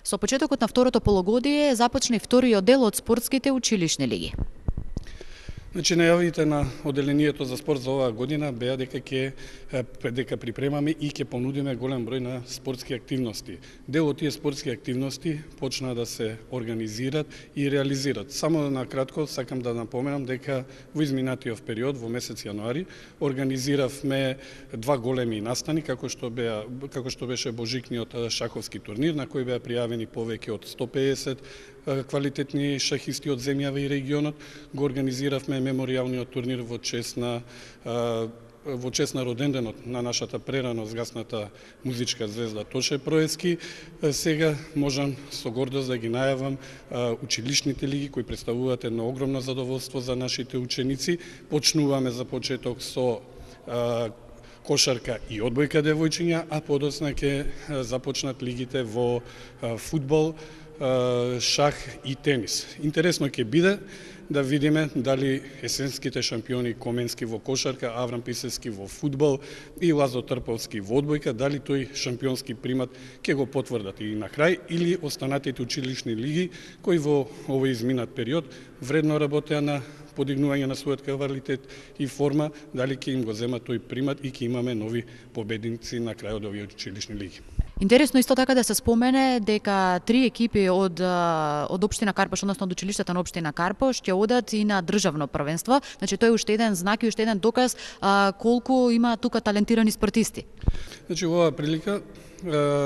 Со почетокот на второто полугодие започна и вториот дел од спортските училишни лиги. Значи, најавите на одделението за спорт за оваа година беа дека припремаме и ќе понудиме голем број на спортски активности. Дел од тие спортски активности почна да се организират и реализират. Само на кратко сакам да напоменам дека во изминатиот период, во месец јануари, организиравме два големи настани, како што беше Божикниот шаховски турнир, на кој беа пријавени повеќе од 150 квалитетни шахисти од земјава и регионот. Го организиравме меморијалниот турнир во чест на роденденот на нашата прерано згасната музичка звезда Тоше Проески. Сега можам со гордост да ги најавам училишните лиги кои представуваат едно огромно задоволство за нашите ученици. Почнуваме за почеток со кошарка и одбојка девојчиња, а подоцна ќе започнат лигите во фудбал, шах и тенис. Интересно ќе биде да видиме дали есенските шампиони Коменски во кошарка, Аврам Писески во фудбал и Лазо Трповски во одбојка, дали тој шампионски примат ќе го потврдат и на крај, или останатите училишни лиги кои во овој изминат период вредно работеа на подигнување на својот квалитет и форма, дали ќе им го земат тој примат и ќе имаме нови победници на крајот од овие училишни лиги. Интересно исто така да се спомене дека 3 екипи од општина Карпош, односно од училиштата на општина Карпош, ќе одат и на државно првенство. Значи тој е уште еден знак и уште еден доказ колку има тука талентирани спортисти. Значи во оваа прилика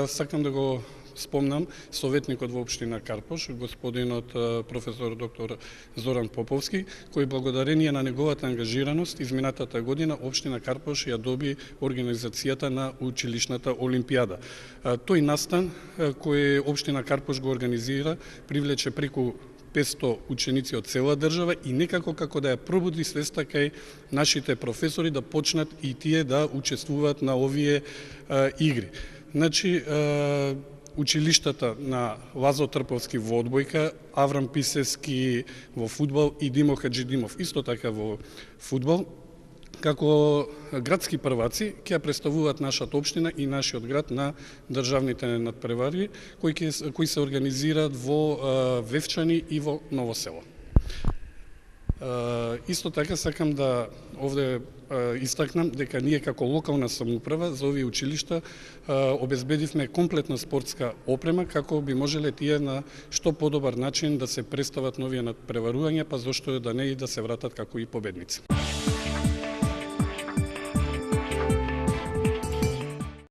сакам да го спомнам советникот во општина Карпош, господинот професор доктор Зоран Поповски, кој благодарение на неговата ангажираност изминатата година општина Карпош ја доби организацијата на училишната олимпијада. Тој настан кој општина Карпош го организира привлече преку 500 ученици од цела држава и некако како да ја пробуди свеста кај нашите професори да почнат и тие да учествуваат на овие игри. Значи, училиштата на Лазо Трповски во одбојка, Аврам Писески во фудбал и Димо Хаджидимов исто така во фудбал, како градски прваци ќе представуваат нашата општина и нашиот град на државните надпревари кои се организираат во Вевчани и во Ново село. Исто така сакам да овде истакнам дека ние како локална самоуправа за овие училишта обезбедивме комплетна спортска опрема како би можеле тие на што подобар начин да се представат новија надпреварувања, па зошто да не и да се вратат како и победници.